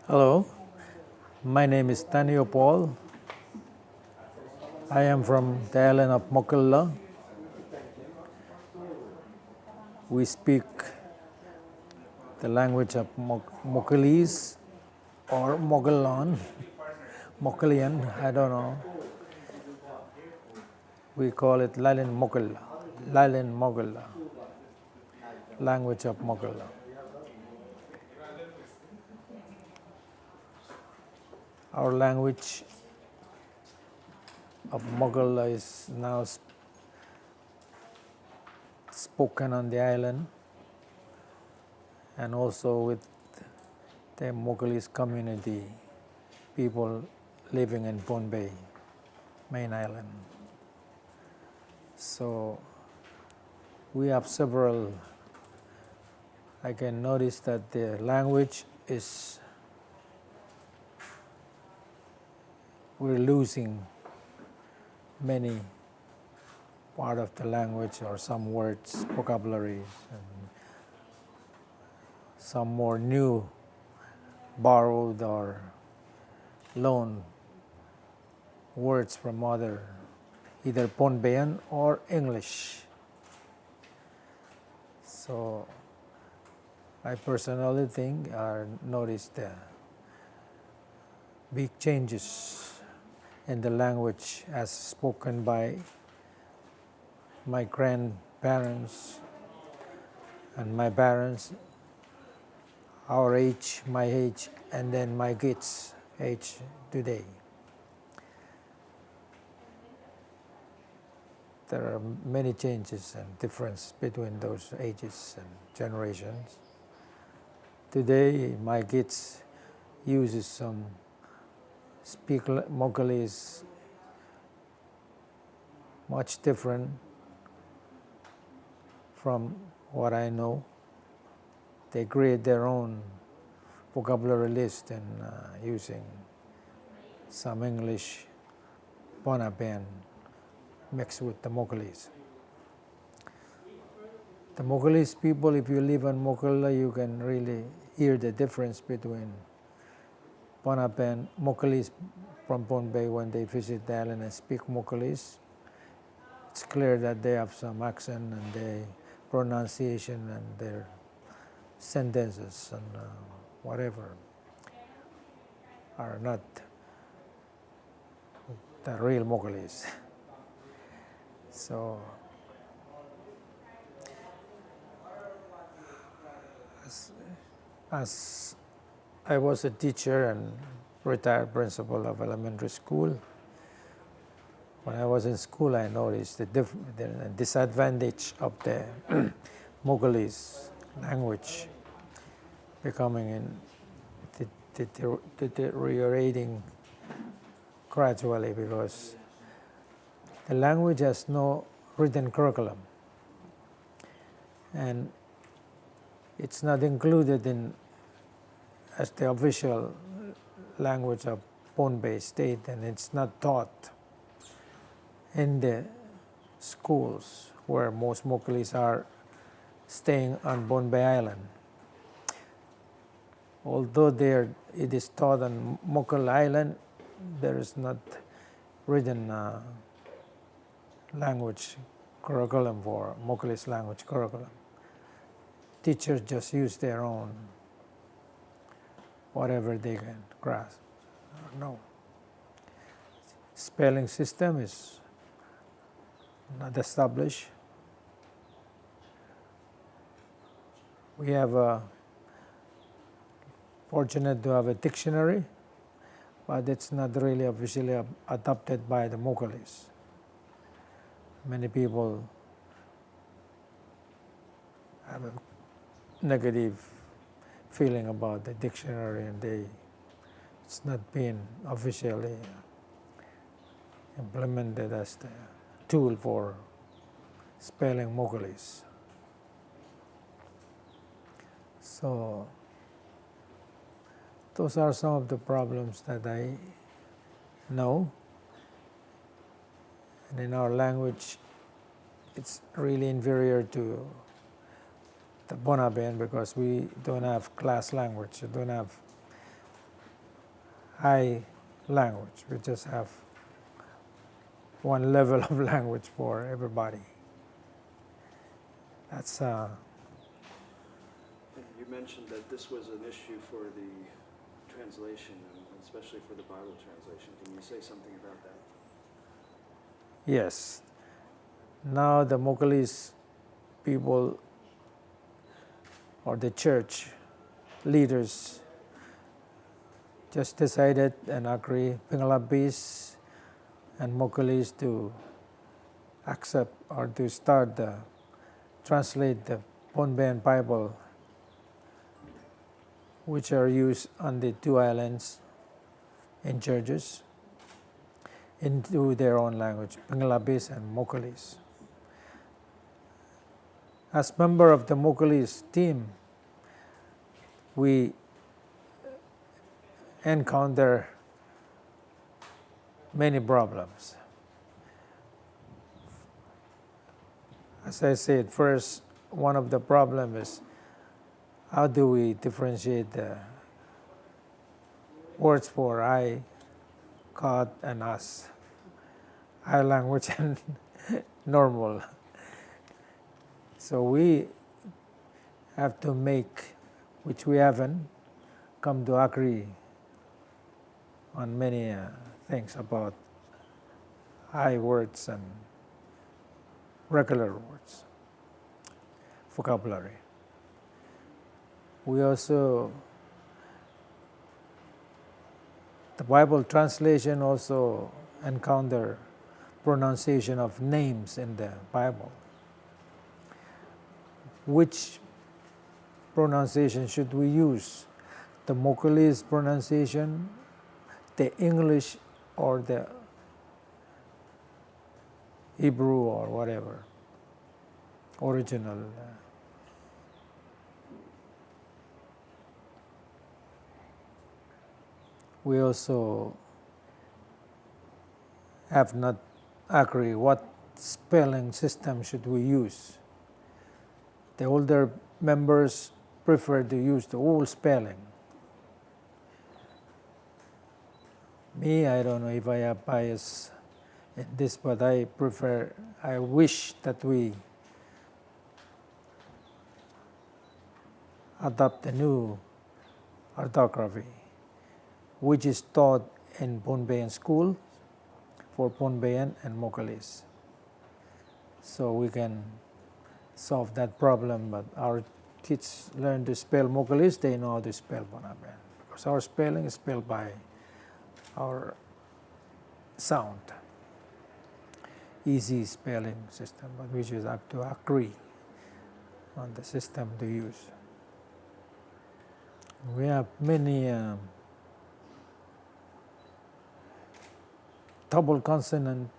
Hello, my name is Danio Poll. I am from the island of Mokilese. We speak the language of Mokilese or Mogollon, Mokillian, I don't know. We call it Lalan Mogolla, language of Mogolla. Our language of Mogolla is now spoken on the island and also with the Mokilese community, people living in Pond Bay, main island. So we have several, I can notice that the language is, we're losing many part of the language or some words, vocabularies, and some more new, borrowed or loaned words from other, either Pond Bayan or English. So I personally think I noticed the big changes in the language as spoken by my grandparents and my parents, our age, my age, and then my kids' age today. There are many changes and difference between those ages and generations. Today, my kids uses some speak Mokilese much different from what I know. They create their own vocabulary list and using some English Ponapan mixed with the Mokilese. The Mokilese people, if you live on Mokilese, you can really hear the difference between Ponapan, Mokilese from Pond Bay when they visit the island and speak Mokilese. It's clear that they have some accent and their pronunciation and their sentences and whatever are not the real Mokilese. So as I was a teacher and retired principal of elementary school, when I was in school I noticed the disadvantage of the Mokilese language becoming deteriorating gradually because the language has no written curriculum and it's not included in as the official language of Pond Bay State, and it's not taught in the schools where most Mokilese are staying on Pond Bay Island. Although it is taught on Mokil Island, there is not written language curriculum for Mokilese language curriculum. Teachers just use their own, whatever they can grasp or know. Spelling system is not established. We have fortunate to have a dictionary, but it's not really officially adopted by the Mokilese. Many people have a negative feeling about the dictionary and it's not being officially implemented as the tool for spelling Mokilese. So those are some of the problems that I know. And in our language, it's really inferior to the Ponapan because we don't have class language. You don't have high language. We just have one level of language for everybody. That's And you mentioned that this was an issue for the translation, and especially for the Bible translation. Can you say something about that? yes. Now the Mokilese people or the church leaders just decided and agree, Pingalabis and Mokilese, to accept or to start the translate the Pohnpeian Bible, which are used on the two islands in churches, into their own language, Pingalabis and Mokilese. As member of the Mokilese team, we encounter many problems. As I said, first, one of the problems is how do we differentiate the words for I, God, and us, I language and normal. So we have to make, which we haven't come to agree on many things about I words and regular words, vocabulary. We also, the Bible translation also encounter pronunciation of names in the Bible. Which pronunciation should we use? The Mokilese pronunciation, the English, or the Hebrew or whatever, original. We also have not agreed what spelling system should we use. The older members prefer to use the old spelling. Me, I don't know if I have bias in this, but I wish that we adopt the new orthography, which is taught in Pohnpeian school for Pohnpeian and Mokilese. So we can solve that problem, but our kids learn to spell Mokilese, they know how to spell Pohnpeian, because our spelling is spelled by our sound. Easy spelling system, but we just have to agree on the system to use. We have many double consonant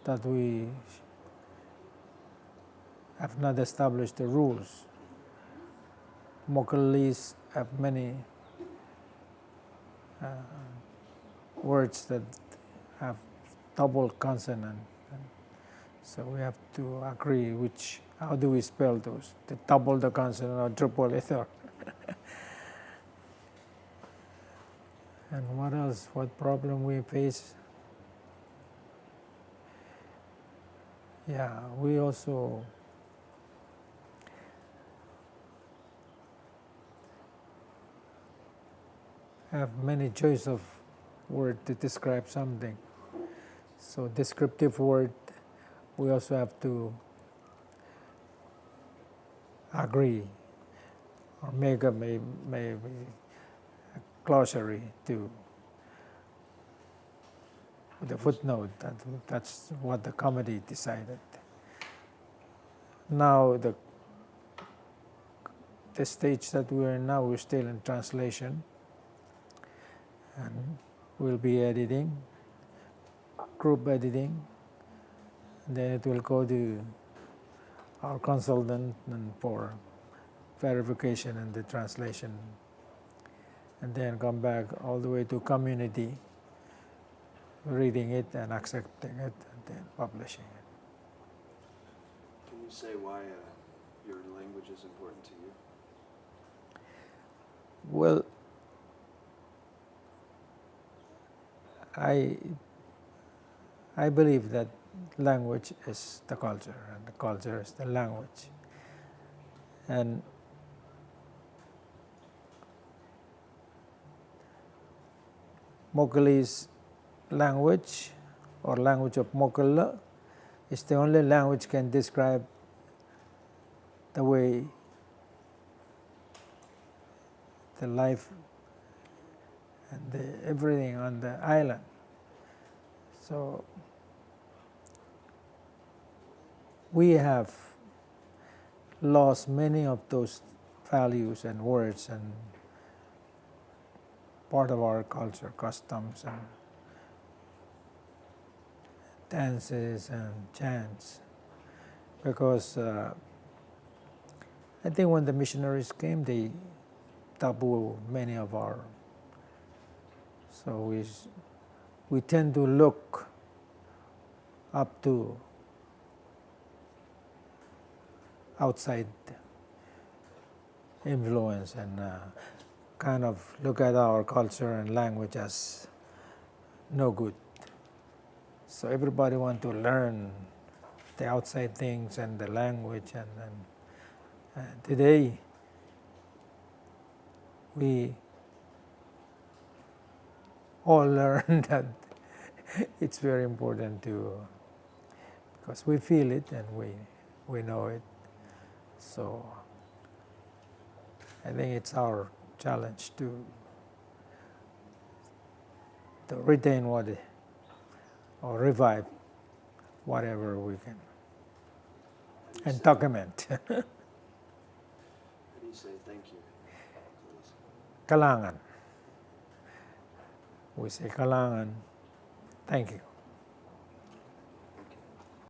that we have not established the rules. Mokilese have many words that have double consonant. So we have to agree how do we spell those? The double the consonant or triple it or and what else? What problem we face? Yeah, we also have many choice of word to describe something. So descriptive word, we also have to agree or make a maybe a glossary to the footnote. That's what the committee decided. Now the stage that we are in now, we're still in translation, and we'll be editing, group editing, then it will go to our consultant and for verification and the translation, and then come back all the way to community, reading it and accepting it and then publishing it. Can you say why your language is important to you? Well, I believe that language is the culture and the culture is the language. And Mokilese language or language of Mokilla is the only language can describe the way the life and everything on the island. So we have lost many of those values and words and part of our culture, customs and dances and chants, because I think when the missionaries came, they taboo many of our, so we tend to look up to outside influence and kind of look at our culture and language as no good. So everybody want to learn the outside things and the language, and today we all learn that it's very important to, because we feel it and we know it. So I think it's our challenge to retain what or revive whatever we can and document. How do you say thank you, please? Kailangan. We say kailangan. Thank you.